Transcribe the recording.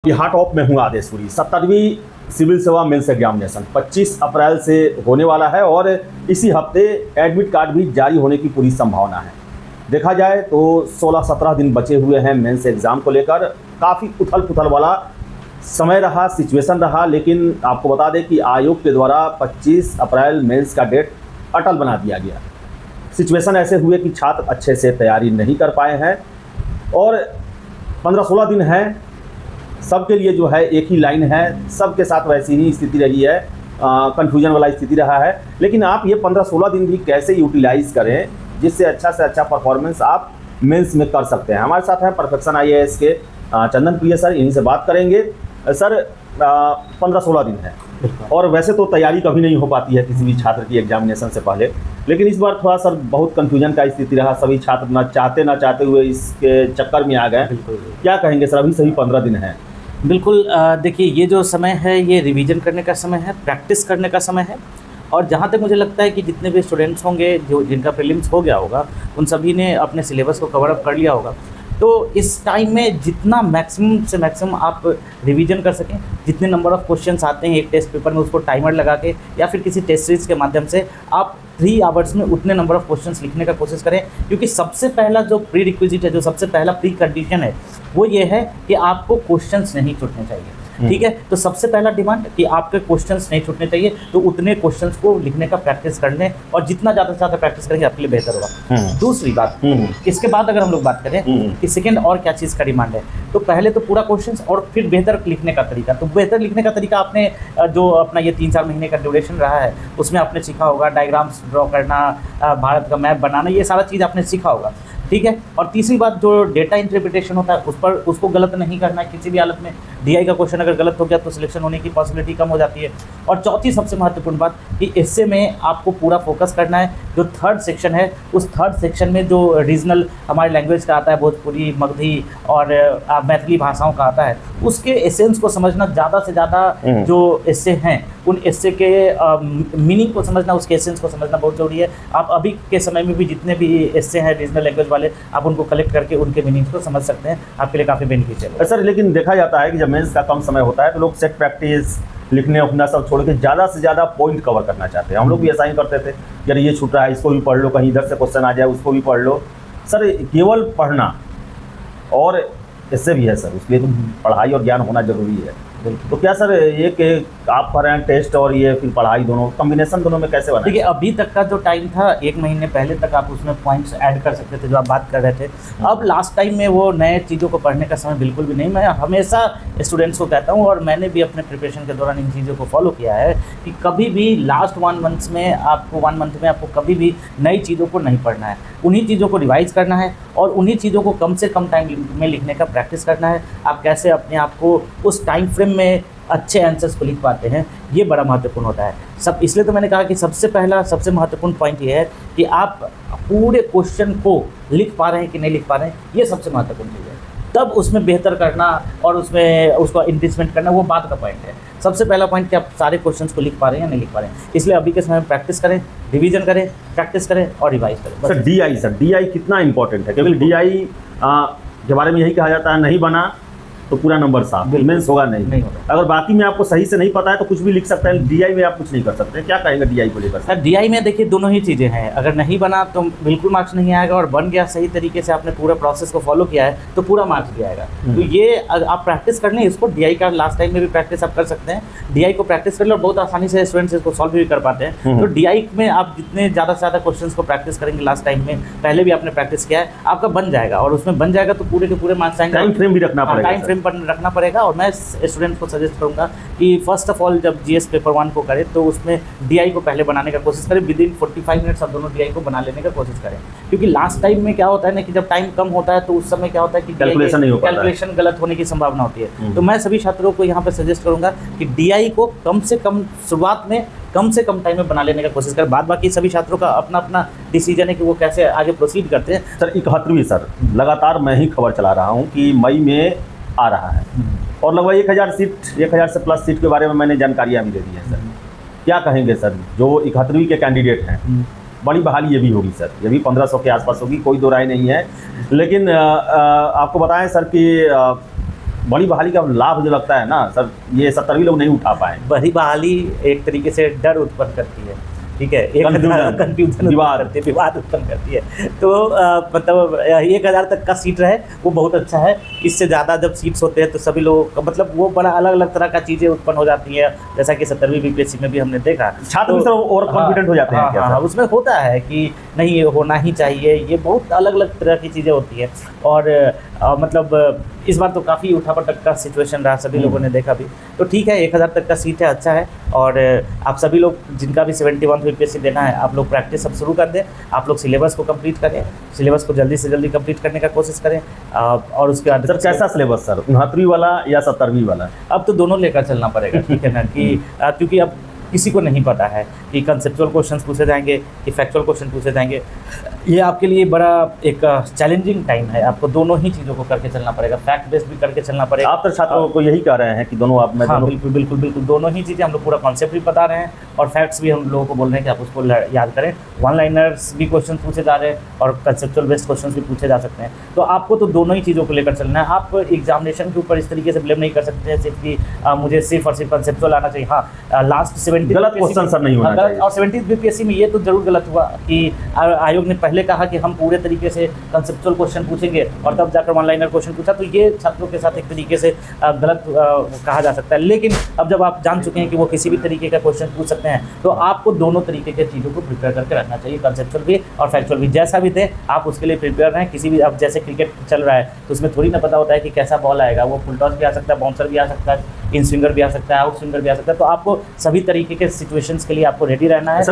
Bihar top में हूँ Adeshpuri. 70वीं civil सेवा मेंस एग्जामिनेशन 25 अप्रैल से होने वाला है और इसी हफ्ते एडमिट कार्ड भी जारी होने की पूरी संभावना है। देखा जाए तो 16-17 दिन बचे हुए हैं मेंस एग्ज़ाम को लेकर। काफ़ी उथल पुथल वाला समय रहा, सिचुएशन रहा, लेकिन आपको बता दें कि आयोग के द्वारा 25 अप्रैल मेंस का डेट अटल बना दिया गया। सिचुएशन ऐसे हुए कि छात्र अच्छे से तैयारी नहीं कर पाए हैं और 15-16 दिन हैं। सबके लिए जो है एक ही लाइन है, सबके साथ वैसी ही स्थिति रही है, कन्फ्यूजन वाला स्थिति रहा है। लेकिन आप ये 15-16 दिन भी कैसे यूटिलाइज़ करें जिससे अच्छा से अच्छा परफॉर्मेंस आप मेंस में कर सकते हैं। हमारे साथ हैं परफेक्शन IAS के चंदन प्रिय सर, इन्हीं से बात करेंगे। सर 15-16 दिन है और वैसे तो तैयारी कभी नहीं हो पाती है किसी भी छात्र की एग्जामिनेशन से पहले, लेकिन इस बार थोड़ा सर बहुत कन्फ्यूजन का स्थिति रहा। सभी छात्र ना चाहते हुए इसके चक्कर में आ गए। क्या कहेंगे सर, अभी सभी 15 दिन हैं? बिल्कुल, देखिए ये जो समय है ये रिवीजन करने का समय है, प्रैक्टिस करने का समय है। और जहाँ तक मुझे लगता है कि जितने भी स्टूडेंट्स होंगे जो जिनका प्रीलिम्स हो गया होगा उन सभी ने अपने सिलेबस को कवर अप कर लिया होगा। तो इस टाइम में जितना मैक्सिमम से मैक्सिमम आप रिवीजन कर सकें, जितने नंबर ऑफ़ क्वेश्चंस आते हैं एक टेस्ट पेपर में उसको टाइमर लगा के या फिर किसी टेस्ट सीरीज़ के माध्यम से आप 3 आवर्स में उतने नंबर ऑफ़ क्वेश्चंस लिखने का कोशिश करें। क्योंकि सबसे पहला जो प्री रिक्विजिट है, जो सबसे पहला प्री कंडीशन है वो ये है कि आपको क्वेश्चंस नहीं छूटने चाहिए। ठीक है, तो सबसे पहला डिमांड कि आपके क्वेश्चंस नहीं छूटने चाहिए, तो उतने क्वेश्चंस को लिखने का प्रैक्टिस कर लें और जितना ज़्यादा से ज़्यादा प्रैक्टिस करेंगे आपके लिए बेहतर होगा। दूसरी बात, इसके बाद अगर हम लोग बात करें कि सेकंड और क्या चीज़ का डिमांड है, तो पहले तो पूरा क्वेश्चंस और फिर बेहतर लिखने का तरीका। तो बेहतर लिखने का तरीका आपने जो अपना ये 3-4 महीने का ड्यूरेशन रहा है उसमें आपने सीखा होगा, डायग्राम्स ड्रॉ करना, भारत का मैप बनाना, ये सारा चीज़ आपने सीखा होगा। ठीक है, और तीसरी बात जो डेटा इंटरप्रिटेशन होता है उसको गलत नहीं करना है किसी भी हालत में। DI का क्वेश्चन अगर गलत हो गया तो सिलेक्शन होने की पॉसिबिलिटी कम हो जाती है। और चौथी सबसे महत्वपूर्ण बात कि इससे में आपको पूरा फोकस करना है। जो थर्ड सेक्शन है उस थर्ड सेक्शन में जो रीजनल हमारे लैंग्वेज का आता है, भोजपुरी, मगधी और मैथिली भाषाओं का आता है, उसके एसेंस को समझना ज़्यादा से ज़्यादा जो एस्से हैं उन एस्से के मीनिंग को समझना, उसके एसेंस को समझना बहुत ज़रूरी है। आप अभी के समय में भी जितने भी एस्से हैं रीजनल लैंग्वेज वाले, आप उनको कलेक्ट करके उनके मीनिंग्स को समझ सकते हैं, आपके लिए काफ़ी बेनिफिशियल है। सर लेकिन देखा जाता है कि जब मेंस का कम समय होता है तो लोग सेट प्रैक्टिस लिखने उखना सब छोड़ के ज़्यादा से ज़्यादा पॉइंट कवर करना चाहते हैं। हम लोग भी ऐसा ही करते थे, यार ये छूट रहा है इसको भी पढ़ लो, कहीं इधर से क्वेश्चन आ जाए उसको भी पढ़ लो। सर केवल पढ़ना और इससे भी है सर, उसके लिए तो पढ़ाई और ज्ञान होना जरूरी है। तो क्या सर एक आप कर रहे हैं टेस्ट और ये फिर पढ़ाई, दोनों कॉम्बिनेशन दोनों में कैसे बना? देखिए अभी तक का जो टाइम था 1 महीने पहले तक आप उसमें पॉइंट्स ऐड कर सकते थे जो आप बात कर रहे थे। अब लास्ट टाइम में वो नए चीज़ों को पढ़ने का समय बिल्कुल भी नहीं। मैं हमेशा स्टूडेंट्स को कहता हूँ और मैंने भी अपने प्रिपरेशन के दौरान इन चीज़ों को फॉलो किया है कि कभी भी लास्ट 1 मंथ में आपको कभी भी नई चीज़ों को नहीं पढ़ना है। उन्हीं चीज़ों को रिवाइज़ करना है और उन्हीं चीज़ों को कम से कम टाइम में लिखने का प्रैक्टिस करना है। आप कैसे अपने आप को उस टाइम फ्रेम में अच्छे आंसर्स को लिख पाते हैं, ये बड़ा महत्वपूर्ण होता है। सब इसलिए तो मैंने कहा कि सबसे पहला सबसे महत्वपूर्ण पॉइंट ये है कि आप पूरे क्वेश्चन को लिख पा रहे हैं कि नहीं लिख पा रहे हैं, ये सबसे महत्वपूर्ण चीज़ है। तब उसमें बेहतर करना और उसमें उसको इंक्रीजमेंट करना वो बात का पॉइंट है। सबसे पहला पॉइंट कि आप सारे क्वेश्चंस को लिख पा रहे हैं या नहीं लिख पा रहे हैं। इसलिए अभी के समय में प्रैक्टिस करें, रिवीजन करें, प्रैक्टिस करें और रिवाइज करें। सर DI कितना इंपॉर्टेंट है? क्योंकि DI के बारे में यही कहा जाता है, नहीं बना तो पूरा नंबर साफ, मेंस होगा नहीं होगा। अगर बाकी में आपको सही से नहीं पता है तो कुछ भी लिख सकते हैं, DI में आप कुछ नहीं कर सकते। क्या कहेंगे DI को लेकर? सर DI में देखिए दोनों ही चीज़ें हैं। अगर नहीं बना तो बिल्कुल मार्क्स नहीं आएगा और बन गया, सही तरीके से आपने पूरा प्रोसेस को फॉलो किया है तो पूरा मार्क्स भी आएगा। तो ये आप प्रैक्टिस कर लें इसको। DI का लास्ट टाइम में भी प्रैक्टिस आप कर सकते हैं। DI को प्रैक्टिस कर लें और बहुत आसानी से स्टूडेंट्स इसको सॉल्व भी कर पाते हैं। तो DI में आप जितने ज़्यादा से ज़्यादा क्वेश्चन को प्रैक्टिस करेंगे लास्ट टाइम में, पहले भी आपने प्रैक्टिस किया है, आपका बन जाएगा और उसमें बन जाएगा तो पूरे के पूरे मार्क्स आएंगे। टाइम फ्रेम भी रखना पड़ेगा, टाइम फ्रेम पर रखना पड़ेगा। और मैं स्टूडेंट को सजेस्ट करूंगा कि फर्स्ट ऑफ ऑल जब GS पेपर 1 को करें तो उसमें DI को पहले बनाने का कोशिश करें। विदिन 45 मिनट्स आप दोनों DI को बना लेने का कोशिश करें। क्योंकि लास्ट टाइम में क्या होता है ना कि जब टाइम कम होता है तो उस समय क्या होता है कि कैलकुलेशन गलत होने की संभावना होती है। तो मैं सभी छात्रों को यहाँ पर सजेस्ट करूँगा कि DI को कम से कम शुरुआत में कम से कम टाइम में बना लेने का कोशिश करें। बाद बाकी सभी छात्रों का अपना अपना डिसीजन है कि वो कैसे आगे प्रोसीड करते हैं। सर 71वीं सर लगातार मैं ही खबर चला रहा हूँ कि मई में आ रहा है और लगभग 1000 से प्लस सीट के बारे में मैंने जानकारियाँ भी दे दी हैं। सर क्या कहेंगे सर, जो 71वीं के कैंडिडेट हैं, बड़ी बहाली ये भी होगी सर, ये भी 1500 के आसपास होगी, कोई दो राय नहीं है। लेकिन आपको बताएं सर कि बड़ी बहाली का लाभ मुझे लगता है ना सर, ये 70वीं लोग नहीं उठा पाए। बड़ी बहाली एक तरीके से डर उत्पन्न करती है, ठीक है, एक कंफ्यूजन विवाद उत्पन्न करती है। तो मतलब 1000 तक का सीट रहे वो बहुत अच्छा है। इससे ज़्यादा जब सीट्स होते हैं तो सभी लोगों का मतलब वो बड़ा अलग अलग तरह का चीज़ें उत्पन्न हो जाती है, जैसा कि 70वीं बीपीएससी में भी हमने देखा। छात्र भी सब ओवर कॉन्फिडेंट हो जाते हैं क्या सर? उसमें होता है कि नहीं ये होना ही चाहिए, ये बहुत अलग अलग तरह की चीज़ें होती हैं। और मतलब इस बार तो काफ़ी उठापटक का सिचुएशन रहा, सभी लोगों ने देखा भी। तो ठीक है, 1000 तक का सीट है, अच्छा है। और आप सभी लोग जिनका भी 71 यूपीएससी देना है, आप लोग प्रैक्टिस अब शुरू कर दें। आप लोग सिलेबस को कंप्लीट करें, सिलेबस को जल्दी से जल्दी कंप्लीट करने का कोशिश करें। और उसके बाद सर कैसा सिलेबस सर, 69वीं वाला या 70वीं वाला? अब तो दोनों लेकर चलना पड़ेगा, ठीक है ना, कि क्योंकि अब किसी को नहीं पता है कि कंसेप्चुअल क्वेश्चंस पूछे जाएंगे कि फैक्चुअल क्वेश्चन पूछे जाएंगे। ये आपके लिए बड़ा एक चैलेंजिंग टाइम है, आपको दोनों ही चीज़ों को करके चलना पड़ेगा, फैक्ट बेस्ड भी करके चलना पड़ेगा। आप तो छात्रों को यही कह रहे हैं कि दोनों आप में हाँ, दोनों... बिल्कुल दोनों ही चीज़ें हम लोग पूरा कॉन्सेप्ट भी बता रहे हैं और फैक्ट्स भी हम लोगों को बोल रहे हैं कि आप उसको याद करें। वन लाइनर्स भी क्वेश्चन पूछे जा रहे हैं और कंसेप्चुअल बेस्ड क्वेश्चन भी पूछे जा सकते हैं। तो आपको तो दोनों ही चीज़ों को लेकर चलना है। आप एग्जामिनेशन के ऊपर इस तरीके से ब्लेम नहीं कर सकते हैं सिर्फ कि मुझे सिर्फ और सिर्फ कंसेप्चुअल आना चाहिए। हाँ, लास्ट 70 गलत क्वेश्चन सर नहीं होना चाहिए। और 70 बीपीएससी में ये तो जरूर गलत हुआ कि आयोग ने पहले कहा कि हम पूरे तरीके से कंसेप्चुअल क्वेश्चन पूछेंगे और तब जाकर वन लाइनर क्वेश्चन पूछा, तो ये छात्रों के साथ एक तरीके से गलत कहा जा सकता है। लेकिन अब जब आप जान चुके हैं कि वो किसी भी तरीके का क्वेश्चन पूछ सकते हैं, तो आपको दोनों तरीके के चीज़ों को प्रिपेयर करके रखना चाहिए, कंसेप्चुअल भी और फैक्चुअल भी। जैसा भी थे आप उसके लिए प्रिपेयर रहें। किसी भी, अब जैसे क्रिकेट चल रहा है तो उसमें थोड़ी ना पता होता है कि कैसा बॉल आएगा, वो फुल टॉस भी आ सकता है, बाउंसर भी आ सकता है, इन स्विंगर भी आ सकता है, आउट स्विंगर भी आ सकता है। तो आपको सभी तरीके के सिचुएशंस के लिए आपको रेडी रहना है।